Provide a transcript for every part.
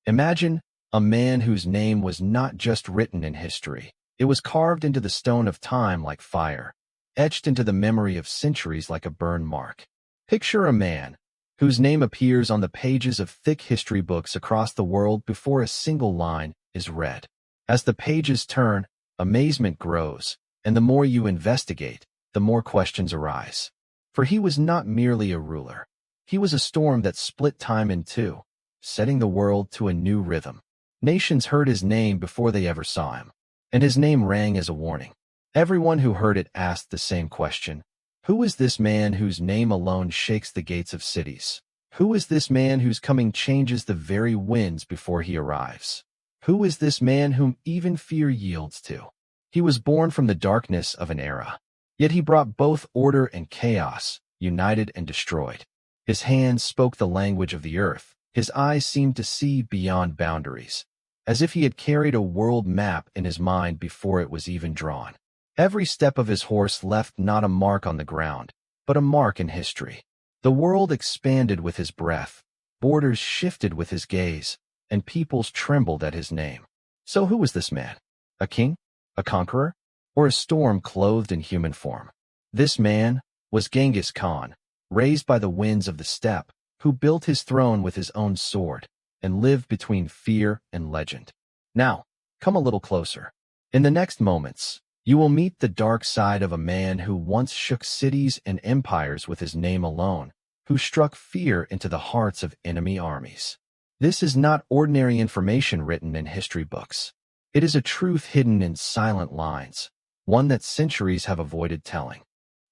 Imagine a man whose name was not just written in history. It was carved into the stone of time like fire, etched into the memory of centuries like a burn mark. Picture a man whose name appears on the pages of thick history books across the world before a single line is read. As the pages turn, amazement grows, and the more you investigate, the more questions arise. For he was not merely a ruler. He was a storm that split time in two, setting the world to a new rhythm. Nations heard his name before they ever saw him, and his name rang as a warning. Everyone who heard it asked the same question. Who is this man whose name alone shakes the gates of cities? Who is this man whose coming changes the very winds before he arrives? Who is this man whom even fear yields to? He was born from the darkness of an era, yet he brought both order and chaos, united and destroyed. His hands spoke the language of the earth. His eyes seemed to see beyond boundaries, as if he had carried a world map in his mind before it was even drawn. Every step of his horse left not a mark on the ground, but a mark in history. The world expanded with his breath, borders shifted with his gaze, and peoples trembled at his name. So who was this man? A king? A conqueror? Or a storm clothed in human form? This man was Genghis Khan, raised by the winds of the steppe, who built his throne with his own sword, and lived between fear and legend. Now, come a little closer. In the next moments, you will meet the dark side of a man who once shook cities and empires with his name alone, who struck fear into the hearts of enemy armies. This is not ordinary information written in history books. It is a truth hidden in silent lines, one that centuries have avoided telling.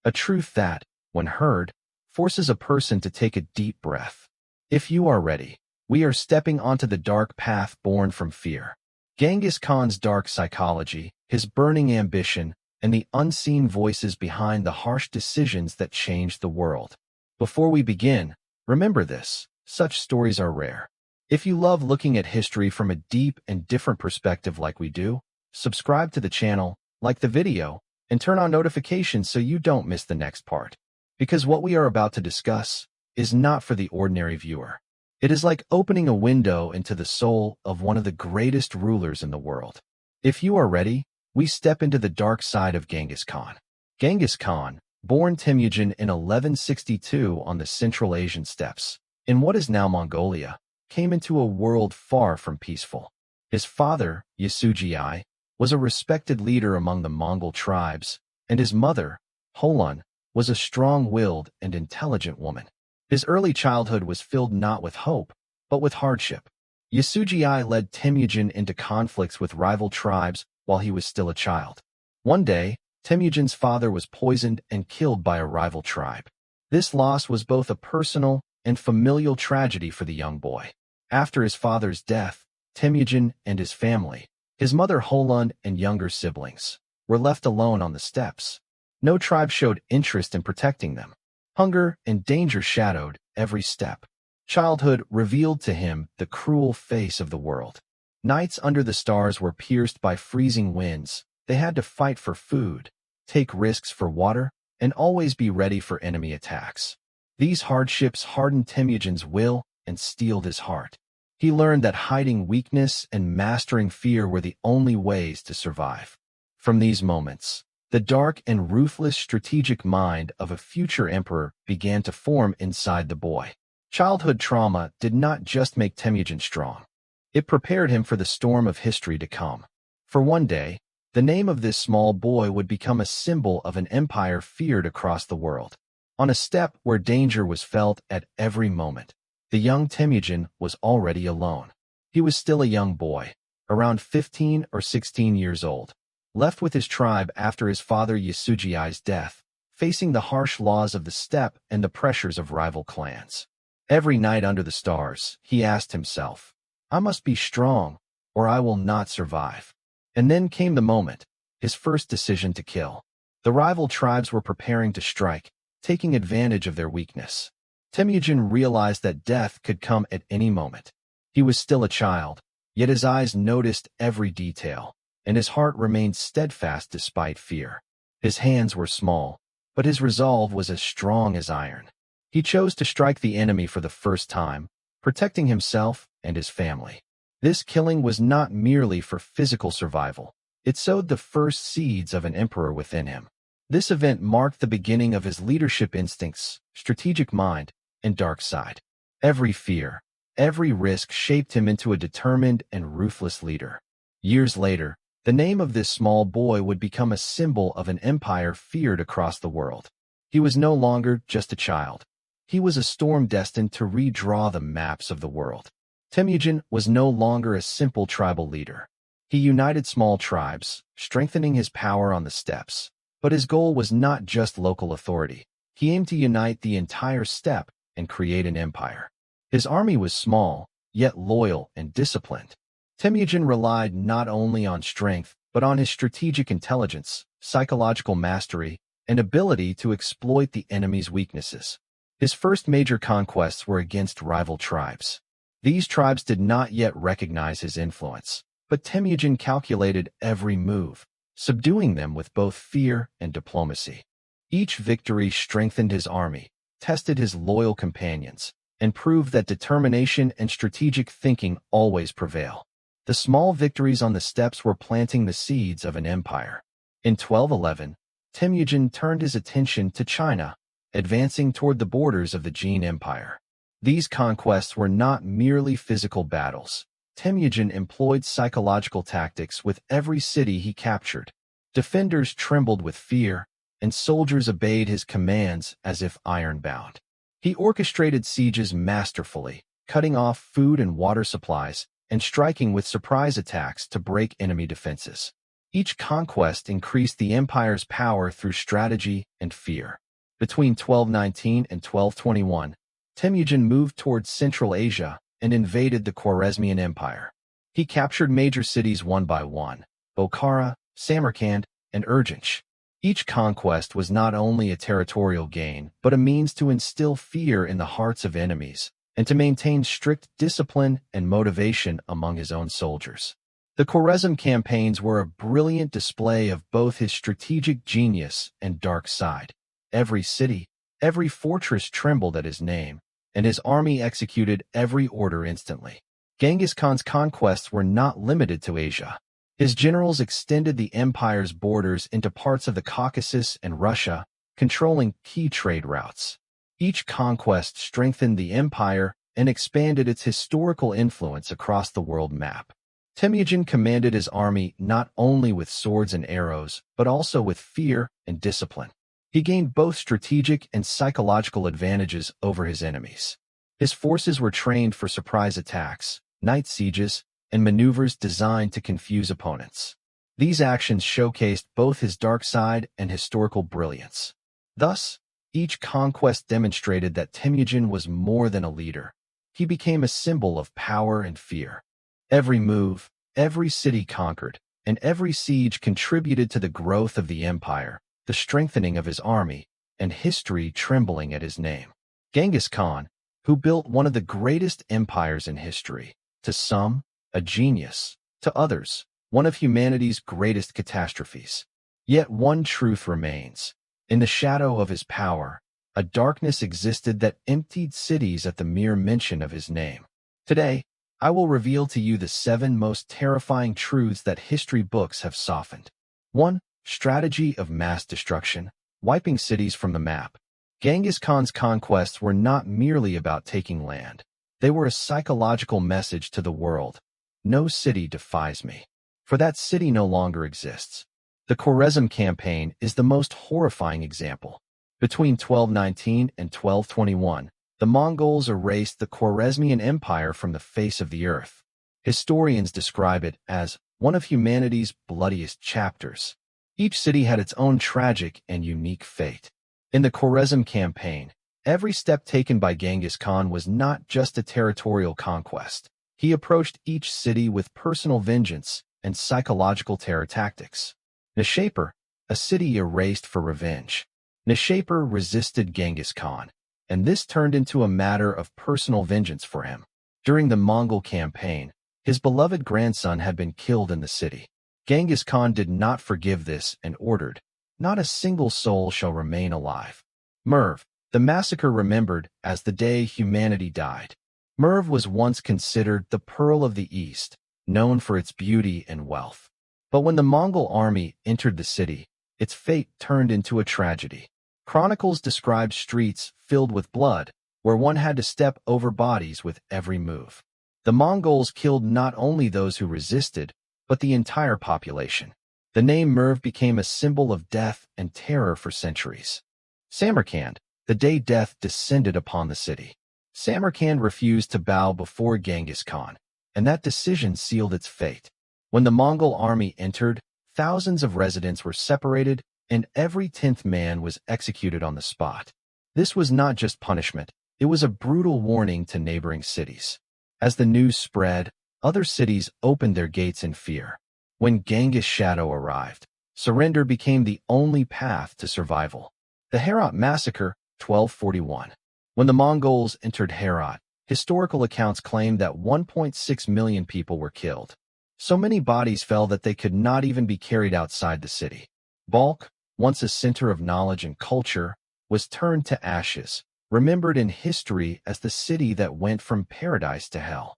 A truth that, when heard, forces a person to take a deep breath. If you are ready, we are stepping onto the dark path born from fear. Genghis Khan's dark psychology, his burning ambition, and the unseen voices behind the harsh decisions that changed the world. Before we begin, remember this: such stories are rare. If you love looking at history from a deep and different perspective like we do, subscribe to the channel, like the video, and turn on notifications so you don't miss the next part. Because what we are about to discuss is not for the ordinary viewer. It is like opening a window into the soul of one of the greatest rulers in the world. If you are ready, we step into the dark side of Genghis Khan. Genghis Khan, born Temujin in 1162 on the Central Asian steppes, in what is now Mongolia, came into a world far from peaceful. His father, Yasuji, was a respected leader among the Mongol tribes, and his mother, Holon, was a strong-willed and intelligent woman. His early childhood was filled not with hope, but with hardship. Yasuji led Temujin into conflicts with rival tribes while he was still a child. One day, Temujin's father was poisoned and killed by a rival tribe. This loss was both a personal and familial tragedy for the young boy. After his father's death, Temujin and his family, his mother Holon and younger siblings, were left alone on the steppes. No tribe showed interest in protecting them. Hunger and danger shadowed every step. Childhood revealed to him the cruel face of the world. Nights under the stars were pierced by freezing winds. They had to fight for food, take risks for water, and always be ready for enemy attacks. These hardships hardened Temujin's will and steeled his heart. He learned that hiding weakness and mastering fear were the only ways to survive. From these moments, the dark and ruthless strategic mind of a future emperor began to form inside the boy. Childhood trauma did not just make Temujin strong. It prepared him for the storm of history to come. For one day, the name of this small boy would become a symbol of an empire feared across the world. On a steppe where danger was felt at every moment, the young Temujin was already alone. He was still a young boy, around 15 or 16 years old, left with his tribe after his father Yasuji's death, facing the harsh laws of the steppe and the pressures of rival clans. Every night under the stars, he asked himself, "I must be strong, or I will not survive." And then came the moment, his first decision to kill. The rival tribes were preparing to strike, taking advantage of their weakness. Temujin realized that death could come at any moment. He was still a child, yet his eyes noticed every detail, and his heart remained steadfast despite fear. His hands were small, but his resolve was as strong as iron. He chose to strike the enemy for the first time, protecting himself and his family. This killing was not merely for physical survival. It sowed the first seeds of an emperor within him. This event marked the beginning of his leadership instincts, strategic mind, and dark side. Every fear, every risk shaped him into a determined and ruthless leader. Years later, the name of this small boy would become a symbol of an empire feared across the world. He was no longer just a child. He was a storm destined to redraw the maps of the world. Temujin was no longer a simple tribal leader. He united small tribes, strengthening his power on the steppes. But his goal was not just local authority. He aimed to unite the entire steppe and create an empire. His army was small, yet loyal and disciplined. Temujin relied not only on strength, but on his strategic intelligence, psychological mastery, and ability to exploit the enemy's weaknesses. His first major conquests were against rival tribes. These tribes did not yet recognize his influence, but Temujin calculated every move, subduing them with both fear and diplomacy. Each victory strengthened his army, tested his loyal companions, and proved that determination and strategic thinking always prevail. The small victories on the steppes were planting the seeds of an empire. In 1211, Temujin turned his attention to China, advancing toward the borders of the Jin Empire. These conquests were not merely physical battles. Temujin employed psychological tactics with every city he captured. Defenders trembled with fear, and soldiers obeyed his commands as if iron-bound. He orchestrated sieges masterfully, cutting off food and water supplies, and striking with surprise attacks to break enemy defenses. Each conquest increased the empire's power through strategy and fear. Between 1219 and 1221, Temujin moved towards Central Asia and invaded the Khwarezmian Empire. He captured major cities one by one: Bokhara, Samarkand, and Urgench. Each conquest was not only a territorial gain, but a means to instill fear in the hearts of enemies, and to maintain strict discipline and motivation among his own soldiers. The Khwarezm campaigns were a brilliant display of both his strategic genius and dark side. Every city, every fortress trembled at his name, and his army executed every order instantly. Genghis Khan's conquests were not limited to Asia. His generals extended the empire's borders into parts of the Caucasus and Russia, controlling key trade routes. Each conquest strengthened the empire and expanded its historical influence across the world map. Temujin commanded his army not only with swords and arrows, but also with fear and discipline. He gained both strategic and psychological advantages over his enemies. His forces were trained for surprise attacks, night sieges, and maneuvers designed to confuse opponents. These actions showcased both his dark side and historical brilliance. Thus, each conquest demonstrated that Temujin was more than a leader. He became a symbol of power and fear. Every move, every city conquered, and every siege contributed to the growth of the empire, the strengthening of his army, and history trembling at his name. Genghis Khan, who built one of the greatest empires in history, to some, a genius, to others, one of humanity's greatest catastrophes. Yet one truth remains. In the shadow of his power, a darkness existed that emptied cities at the mere mention of his name. Today, I will reveal to you the 7 most terrifying truths that history books have softened. 1. Strategy of mass destruction, wiping cities from the map. Genghis Khan's conquests were not merely about taking land. They were a psychological message to the world. No city defies me, for that city no longer exists. The Khwarezm campaign is the most horrifying example. Between 1219 and 1221, the Mongols erased the Khwarezmian Empire from the face of the earth. Historians describe it as one of humanity's bloodiest chapters. Each city had its own tragic and unique fate. In the Khwarezm campaign, every step taken by Genghis Khan was not just a territorial conquest. He approached each city with personal vengeance and psychological terror tactics. Reshaped, a city erased for revenge. Reshaped resisted Genghis Khan, and this turned into a matter of personal vengeance for him. During the Mongol campaign, his beloved grandson had been killed in the city. Genghis Khan did not forgive this and ordered, "Not a single soul shall remain alive." Merv, the massacre remembered as the day humanity died. Merv was once considered the Pearl of the East, known for its beauty and wealth. But when the Mongol army entered the city, its fate turned into a tragedy. Chronicles described streets filled with blood, where one had to step over bodies with every move. The Mongols killed not only those who resisted, but the entire population. The name Merv became a symbol of death and terror for centuries. Samarkand, the day death descended upon the city. Samarkand refused to bow before Genghis Khan, and that decision sealed its fate. When the Mongol army entered, thousands of residents were separated, and every 10th man was executed on the spot. This was not just punishment, it was a brutal warning to neighboring cities. As the news spread, other cities opened their gates in fear. When Genghis' shadow arrived, surrender became the only path to survival. The Herat Massacre, 1241. When the Mongols entered Herat, historical accounts claim that 1.6 million people were killed. So many bodies fell that they could not even be carried outside the city. Balkh, once a center of knowledge and culture, was turned to ashes, remembered in history as the city that went from paradise to hell.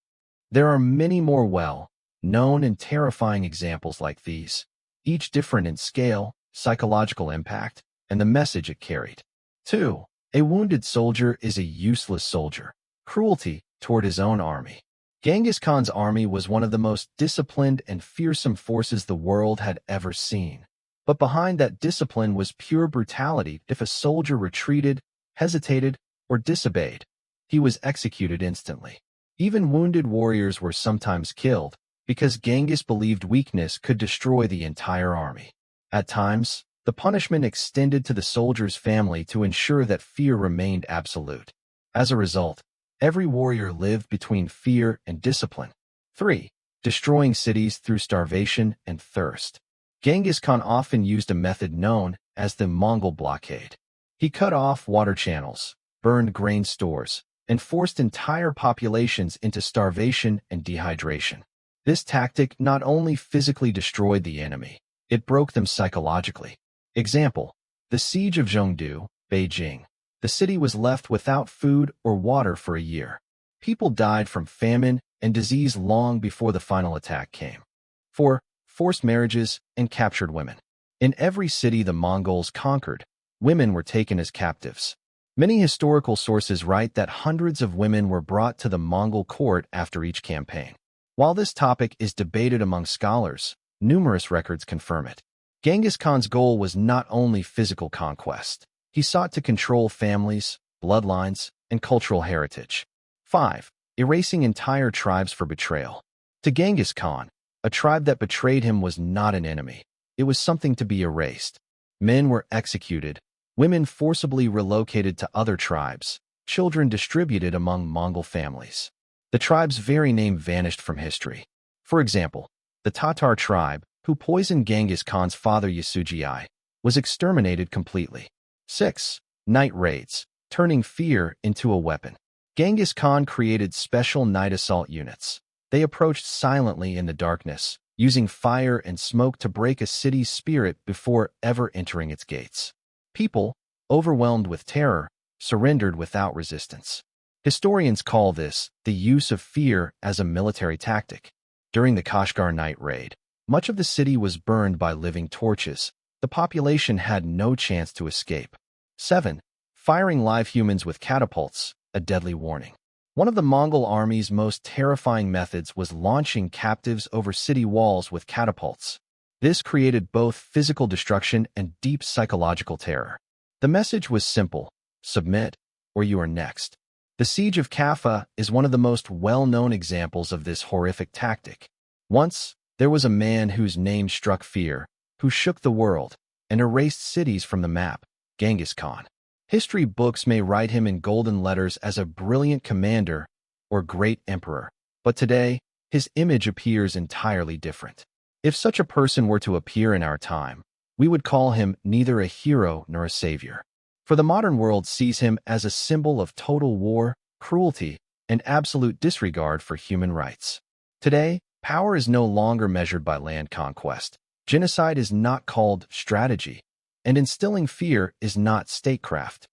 There are many more well-known and terrifying examples like these, each different in scale, psychological impact, and the message it carried. 2. A wounded soldier is a useless soldier. Cruelty toward his own army. Genghis Khan's army was one of the most disciplined and fearsome forces the world had ever seen. But behind that discipline was pure brutality. If a soldier retreated, hesitated, or disobeyed, he was executed instantly. Even wounded warriors were sometimes killed, because Genghis believed weakness could destroy the entire army. At times, the punishment extended to the soldier's family to ensure that fear remained absolute. As a result, every warrior lived between fear and discipline. 3. Destroying cities through starvation and thirst. Genghis Khan often used a method known as the Mongol blockade. He cut off water channels, burned grain stores, and forced entire populations into starvation and dehydration. This tactic not only physically destroyed the enemy, it broke them psychologically. Example: the siege of Zhengdu, Beijing. The city was left without food or water for a year. People died from famine and disease long before the final attack came. 4. Forced marriages and captured women. In every city the Mongols conquered, women were taken as captives. Many historical sources write that hundreds of women were brought to the Mongol court after each campaign. While this topic is debated among scholars, numerous records confirm it. Genghis Khan's goal was not only physical conquest. He sought to control families, bloodlines, and cultural heritage. 5. Erasing entire tribes for betrayal. To Genghis Khan, a tribe that betrayed him was not an enemy. It was something to be erased. Men were executed, women forcibly relocated to other tribes, children distributed among Mongol families. The tribe's very name vanished from history. For example, the Tatar tribe, who poisoned Genghis Khan's father Yasujii, was exterminated completely. 6. Night raids, turning fear into a weapon. Genghis Khan created special night assault units. They approached silently in the darkness, using fire and smoke to break a city's spirit before ever entering its gates. People, overwhelmed with terror, surrendered without resistance. Historians call this the use of fear as a military tactic. During the Kashgar night raid, much of the city was burned by living torches. The population had no chance to escape. 7. Firing live humans with catapults, a deadly warning. One of the Mongol army's most terrifying methods was launching captives over city walls with catapults. This created both physical destruction and deep psychological terror. The message was simple: submit, or you are next. The Siege of Kaffa is one of the most well-known examples of this horrific tactic. Once, there was a man whose name struck fear, who shook the world and erased cities from the map: Genghis Khan. History books may write him in golden letters as a brilliant commander or great emperor, but today, his image appears entirely different. If such a person were to appear in our time, we would call him neither a hero nor a savior. For the modern world sees him as a symbol of total war, cruelty, and absolute disregard for human rights. Today, power is no longer measured by land conquest. Genocide is not called strategy, and instilling fear is not statecraft.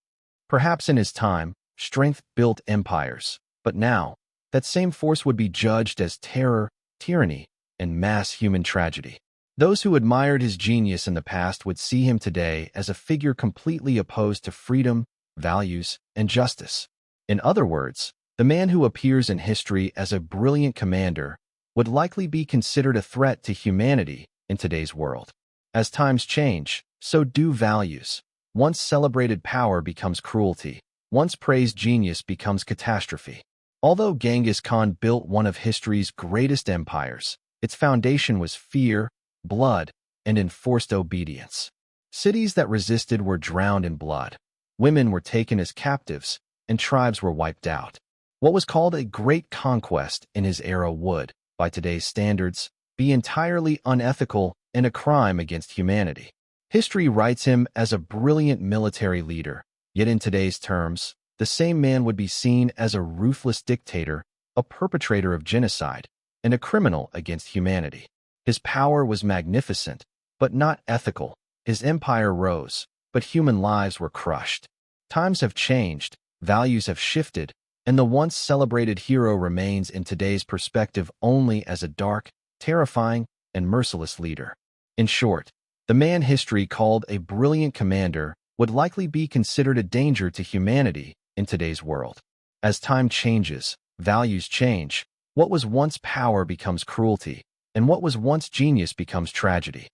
Perhaps in his time, strength built empires, but now, that same force would be judged as terror, tyranny, and mass human tragedy. Those who admired his genius in the past would see him today as a figure completely opposed to freedom, values, and justice. In other words, the man who appears in history as a brilliant commander would likely be considered a threat to humanity in today's world. As times change, so do values. Once celebrated power becomes cruelty. Once praised genius becomes catastrophe. Although Genghis Khan built one of history's greatest empires, its foundation was fear, blood, and enforced obedience. Cities that resisted were drowned in blood. Women were taken as captives, and tribes were wiped out. What was called a great conquest in his era would, by today's standards, be entirely unethical and a crime against humanity. History writes him as a brilliant military leader, yet in today's terms, the same man would be seen as a ruthless dictator, a perpetrator of genocide, and a criminal against humanity. His power was magnificent, but not ethical. His empire rose, but human lives were crushed. Times have changed, values have shifted, and the once celebrated hero remains in today's perspective only as a dark, terrifying, and merciless leader. In short, the man history called a brilliant commander would likely be considered a danger to humanity in today's world. As time changes, values change. What was once power becomes cruelty, and what was once genius becomes tragedy.